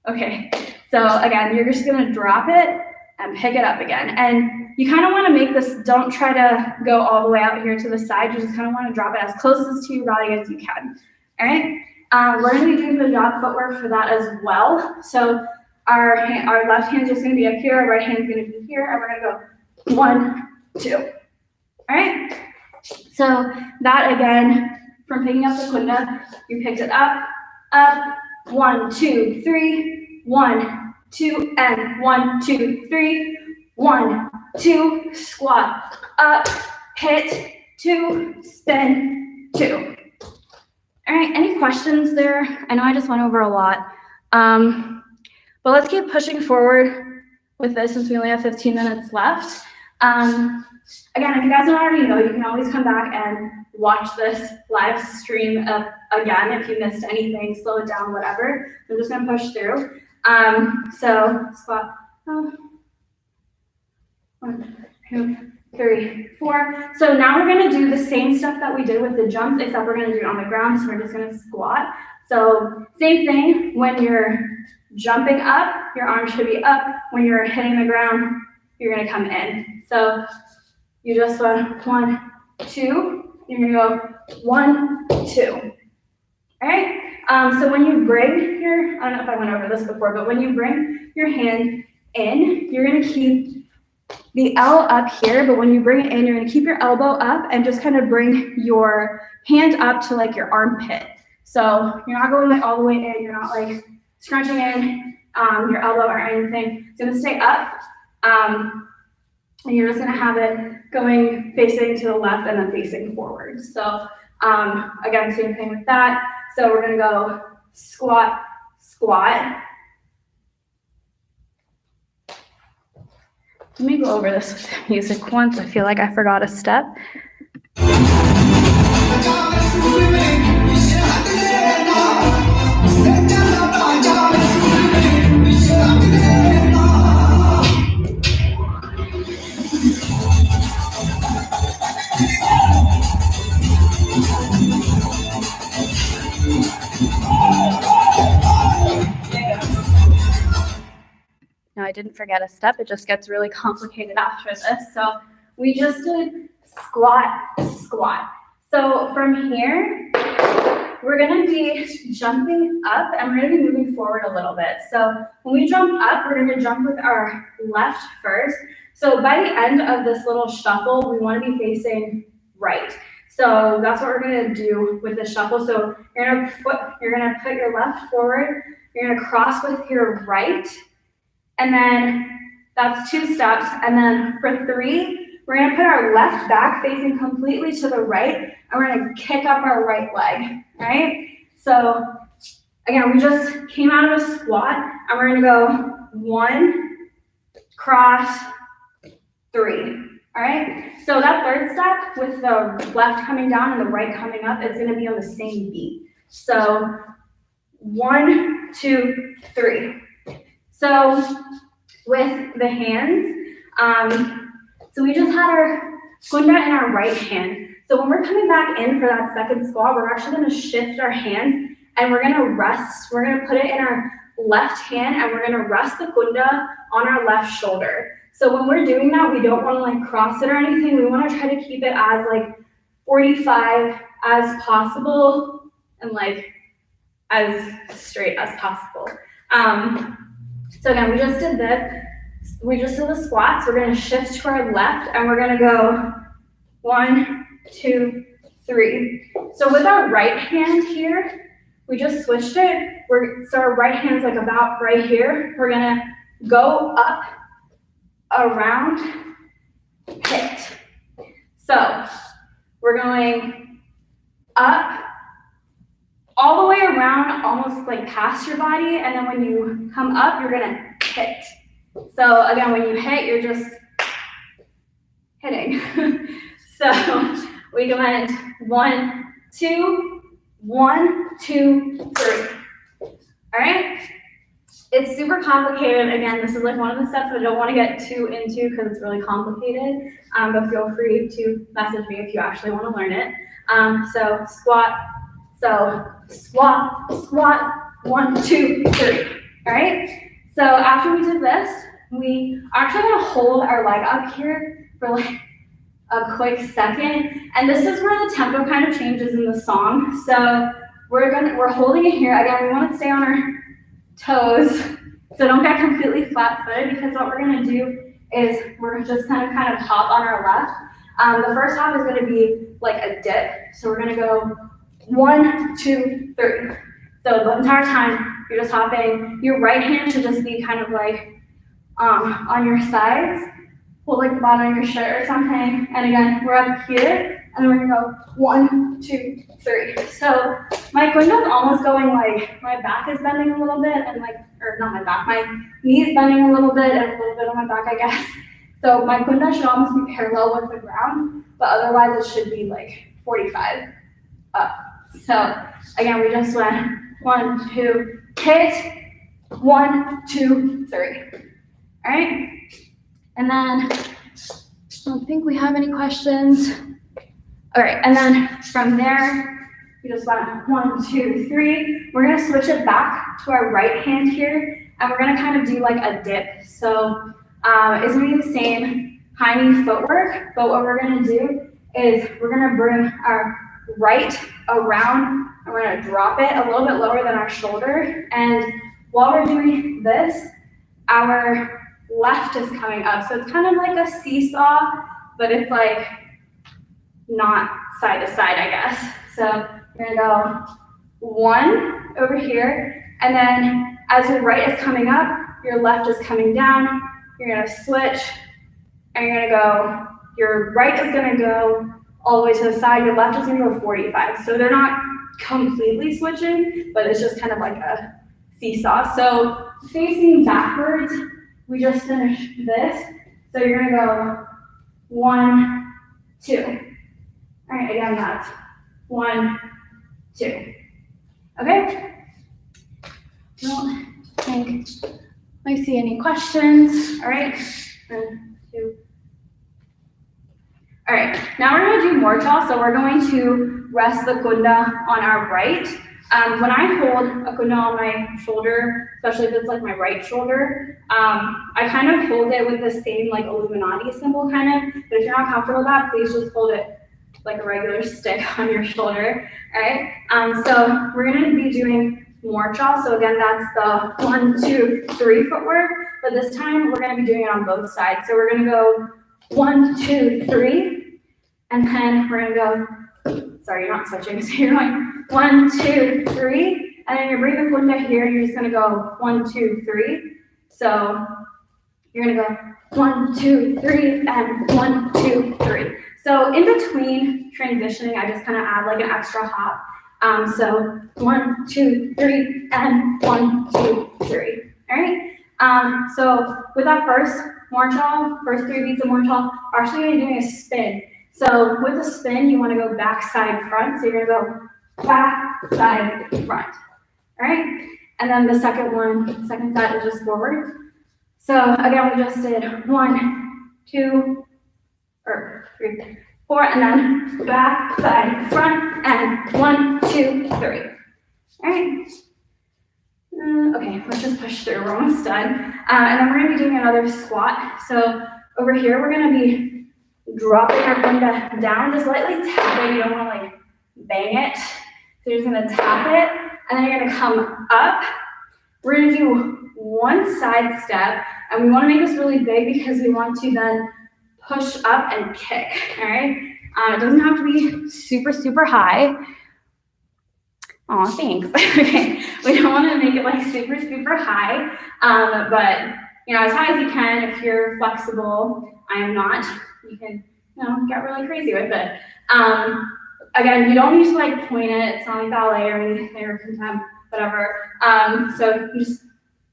okay. So again, you're just gonna drop it and pick it up again. And you kind of want to make this, don't try to go all the way out here to the side. You just kind of want to drop it as close to your body as you can. All right. We're going to be doing the jog footwork for that as well. So our left hand's just going to be up here, our right hand's going to be here, and we're going to go 1, 2. All right. So that again, from picking up the Lagunda, you picked it up, 1, 2, 3, 1, 2, and 1, 2, 3, 1, 2, squat, up, hit, 2, spin, 2. All right, any questions there? I know I just went over a lot, but let's keep pushing forward with this since we only have 15 minutes left. Again, if you guys don't already know, you can always come back and watch this live stream again if you missed anything, slow it down, whatever. I'm just gonna push through. So squat, 1, 2, 3, 4. So now we're gonna do the same stuff that we did with the jumps, except we're gonna do it on the ground, so we're just gonna squat. So same thing, when you're jumping up, your arms should be up. When you're hitting the ground, you're gonna come in. So you just went 1, 2, you're gonna go 1, 2. All right, so when you bring your, I don't know if I went over this before, but when you bring your hand in, you're gonna keep the L up here, but when you bring it in, you're gonna keep your elbow up and just kind of bring your hand up to like your armpit. So you're not going like all the way in, you're not like scrunching in your elbow or anything. It's gonna stay up, and you're just gonna have it going facing to the left and then facing forward. So again, same thing with that. So we're gonna go squat, squat. Let me go over this with the music once. I feel like I forgot a step. No, I didn't forget a step. It just gets really complicated after this. So we just did squat, squat. So from here, we're gonna be jumping up and we're gonna be moving forward a little bit. So when we jump up, we're gonna jump with our left first. So by the end of this little shuffle, we wanna be facing right. So that's what we're gonna do with the shuffle. So you're gonna put your left forward, you're gonna cross with your right, and then that's 2 steps. And then for 3, we're gonna put our left back facing completely to the right, and we're gonna kick up our right leg, all right? So again, we just came out of a squat, and we're gonna go 1, cross, 3, all right? So that third step with the left coming down and the right coming up is gonna be on the same beat. So 1, 2, 3. So with the hands, so we just had our Lagunda in our right hand. So when we're coming back in for that second squat, we're actually gonna shift our hands and we're gonna rest. We're gonna put it in our left hand and we're gonna rest the Lagunda on our left shoulder. So when we're doing that, we don't wanna like cross it or anything. We wanna try to keep it as like 45 as possible and like as straight as possible. So again, we just did this. We just did the squats. We're gonna shift to our left and we're gonna go 1, 2, 3. So with our right hand here, we just switched it. So our right hand's like about right here. We're gonna go up, around, hit. So we're going up, all the way around, almost like past your body, and then when you come up, you're gonna hit. So again, when you hit, you're just hitting. So we went 1, 2, 1, 2, 3. All right? It's super complicated. Again, this is like one of the steps I don't want to get too into because it's really complicated. But feel free to message me if you actually want to learn it. So squat. So squat, squat, 1, 2, 3. All right? So after we did this, We are actually gonna hold our leg up here for like a quick second. And this is where the tempo kind of changes in the song. So we're holding it here. Again, we want to stay on our toes. So don't get completely flat-footed, because what we're gonna do is we're just gonna kind of hop on our left. The first hop is gonna be like a dip. So we're gonna go 1, 2, 3. So the entire time you're just hopping. Your right hand should just be kind of like on your sides. Hold like the bottom of your shirt or something. And again, we're up here, and then we're gonna go 1, 2, 3. So my Lagunda's almost going like, my back is bending a little bit, and like, or not my back, my knee is bending a little bit, and a little bit on my back, I guess. So my Lagunda should almost be parallel with the ground, but otherwise it should be like 45 up. So again, we just went 1, 2, hit, 1, 2, 3. All right. And then I don't think we have any questions. All right, and then from there, we just went 1, 2, 3. We're gonna switch it back to our right hand here, and we're gonna kind of do like a dip. So it's gonna be the same high knee footwork, but what we're gonna do is we're gonna bring our right around, and we're gonna drop it a little bit lower than our shoulder. And while we're doing this, our left is coming up. So it's kind of like a seesaw, but it's like not side to side, I guess. So you're gonna go 1 over here, and then as your right is coming up, your left is coming down. You're gonna switch, and you're gonna go, your right is gonna go all the way to the side, your left is gonna go 45. So they're not completely switching, but it's just kind of like a seesaw. So facing backwards, we just finished this. So you're gonna go 1, 2. All right, again, that's 1, 2. Okay? Don't think I see any questions. All right, 1, 2. All right, now we're gonna do more jaw. So we're going to rest the Lagunda on our right. When I hold a Lagunda on my shoulder, especially if it's like my right shoulder, I kind of hold it with the same like Illuminati symbol kind of, but if you're not comfortable with that, please just hold it like a regular stick on your shoulder, all right? So we're gonna be doing more jaw. So again, that's the 1, 2, 3 footwork, but this time we're gonna be doing it on both sides. So we're gonna go 1, 2, 3, and then we're gonna go, sorry, you're not switching, so you're going 1, 2, 3, and then you're bringing the Lagunda here, you're just gonna go 1, 2, 3. So you're gonna go 1, 2, 3, and 1, 2, 3. So in between transitioning, I just kind of add like an extra hop. So 1, 2, 3, and 1, 2, 3. All right. So with that first first 3 beats of mortal, are actually gonna be doing a spin. So with a spin, you want to go back, side, front. So you're gonna go back, side, front. All right. And then the second side is just forward. So again, we just did 1, 2, or 3, 4, and then back, side, front, and 1, 2, 3. All right. Okay, let's just push through. We're almost done. And then we're gonna be doing another squat. So over here, we're gonna be dropping our Lagunda down, just lightly tap it. You don't want to like bang it. So you're just gonna tap it, and then you're gonna come up. We're gonna do one side step, and we want to make this really big because we want to then push up and kick. All right. It doesn't have to be super, super high. Oh, thanks. Okay, we don't want to make it like super, super high, but you know, as high as you can. If you're flexible, I am not. You can, you know, get really crazy with it. Again, you don't need to like point it. It's not like ballet or anything or contempt, whatever. So you just,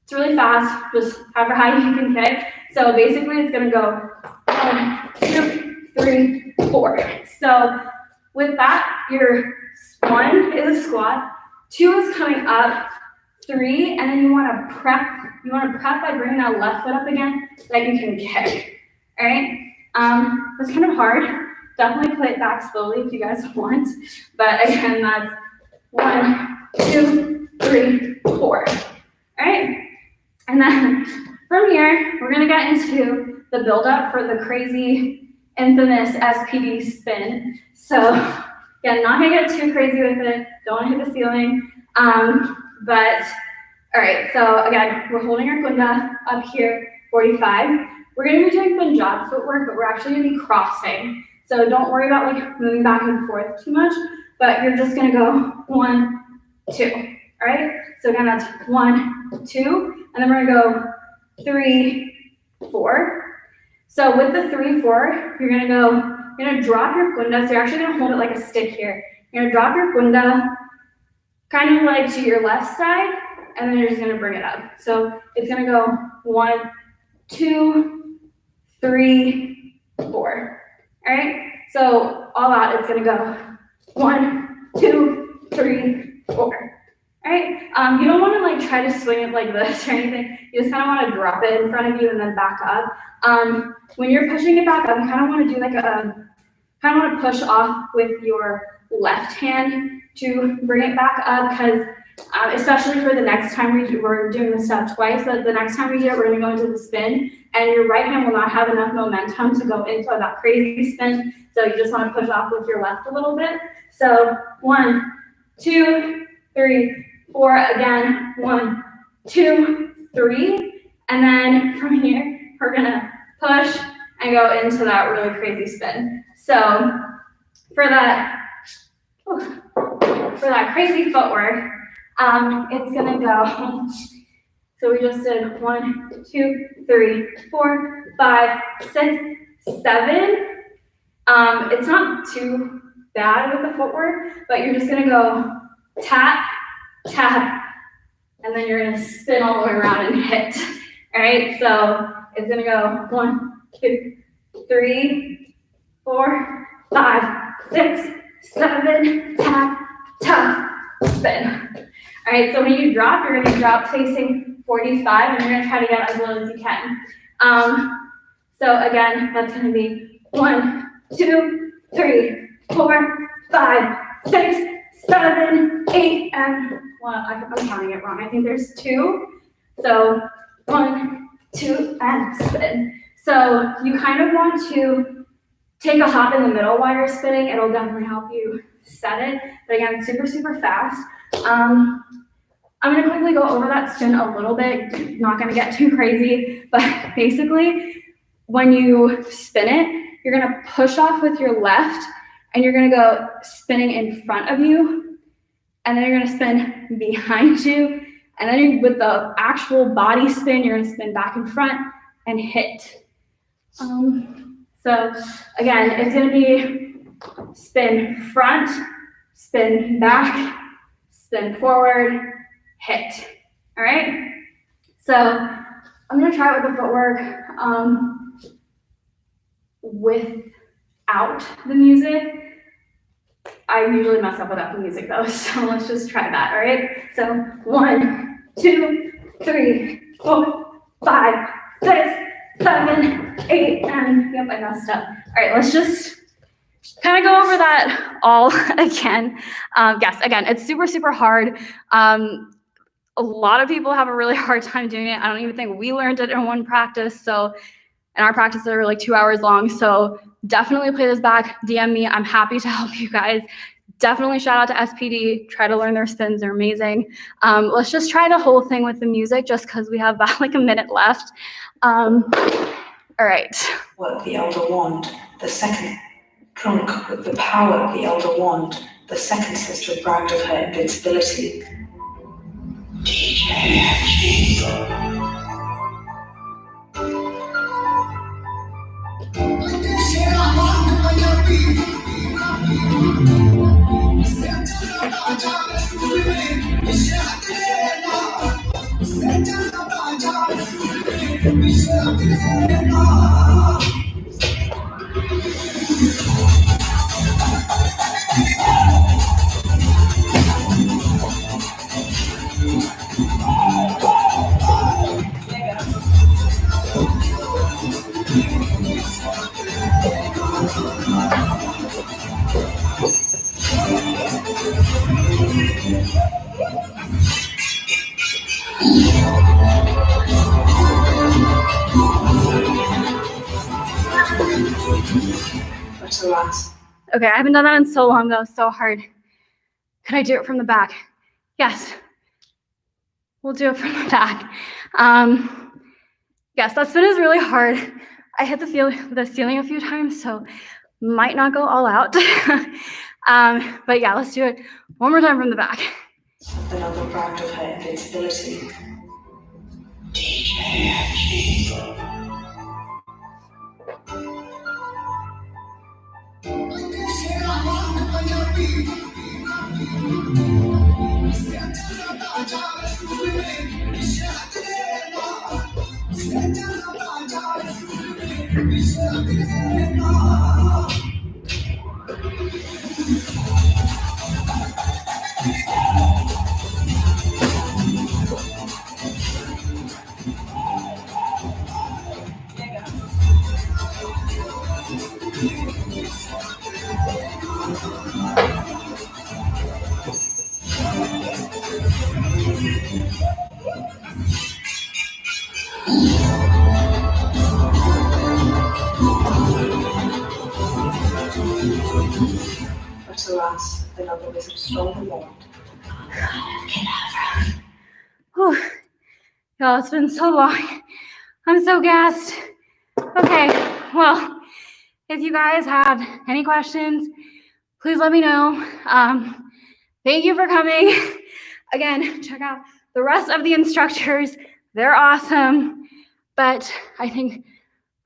it's really fast. Just however high you can kick. So basically, it's gonna go 1, 2, 3, 4. So with that, your 1 is a squat, 2 is coming up, 3, and then you want to prep. You want to prep by bringing that left foot up again, so that you can kick. All right. That's kind of hard. Definitely play it back slowly if you guys want. But again, that's 1, 2, 3, 4. All right. And then from here, we're we're gonna get into the build-up for the crazy, infamous SPD spin. So again, not gonna get too crazy with it. Don't wanna hit the ceiling. But all right, so again, we're holding our Lagunda up here, 45. We're gonna be doing Punjab footwork, but we're actually gonna be crossing. So don't worry about like moving back and forth too much, but you're just gonna go 1, 2, all right? So again, that's 1, 2, and then we're gonna go 3, 4. So with the 3, 4, you're gonna drop your Lagunda, so you're actually gonna hold it like a stick here. You're gonna drop your Lagunda kind of like to your left side, and then you're just gonna bring it up. So it's gonna go 1, 2, 3, 4. All right, so all out, it's gonna go 1, 2, 3, 4. All right, you don't wanna like try to swing it like this or anything. You just kinda wanna drop it in front of you and then back up. When you're pushing it back up, you kinda wanna do like kinda wanna push off with your left hand to bring it back up, because especially for the next time we're doing the step twice, but the next time we do it, we're gonna go into the spin, and your right hand will not have enough momentum to go into that crazy spin, so you just wanna push off with your left a little bit. So 1, 2, 3, 4, again, 1, 2, 3, and then from here, we're gonna push and go into that really crazy spin. So for that crazy footwork, it's gonna go, so we just did 1, 2, 3, 4, 5, 6, 7. It's not too bad with the footwork, but you're just gonna go tap, tap, and then you're gonna spin all the way around and hit. All right, so it's gonna go 1, 2, 3, 4, 5, 6, 7, tap, tap, spin. All right, so when you drop, you're gonna drop facing 45, and you're gonna try to get as low as you can. So again, that's gonna be 1, 2, 3, 4, 5, 6, 7, 8, and well, I'm counting it wrong. I think there's 2. So 1, 2, and spin. So you kind of want to take a hop in the middle while you're spinning. It'll definitely help you set it. But again, super, super fast. I'm gonna quickly go over that spin a little bit. Not gonna get too crazy, but basically when you spin it, you're gonna push off with your left, and you're gonna go spinning in front of you, and then you're gonna spin behind you, and then with the actual body spin, you're gonna spin back in front and hit. So again, it's gonna be spin front, spin back, spin forward, hit. All right? So I'm gonna try it with the footwork without the music. I usually mess up without the music though, so let's just try that, all right? So 1, 2, 3, 4, 5, 6, 7, 8, and yep, I messed up. All right, let's just kind of go over that all again. Yes, again, it's super, super hard. A lot of people have a really hard time doing it. I don't even think we learned it in one practice. So, and our practices are like 2 hours long. So definitely play this back, DM me. I'm happy to help you guys. Definitely shout out to SPD. Try to learn their spins. They're amazing. Let's just try the whole thing with the music just because we have about like a minute left. All right. Work the elder wand, the second. Drunk with the power of the elder wand, the second sister bragged of her invincibility. Okay, I haven't done that in so long though, so hard. Could I do it from the back? Yes. We'll do it from the back. Yes, that spin is really hard. I hit the ceiling a few times, so might not go all out. But yeah, let's do it one more time from the back. Another bragged of her invincibility. But alas, another wizard stole the wand. Whew. Y'all, it's been so long. I'm so gassed. Okay, well, if you guys have any questions, please let me know. Thank you for coming. Again, check out the rest of the instructors. They're awesome. But I think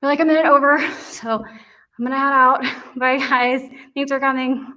we're like a minute over, so I'm gonna head out. Bye, guys. Thanks for coming.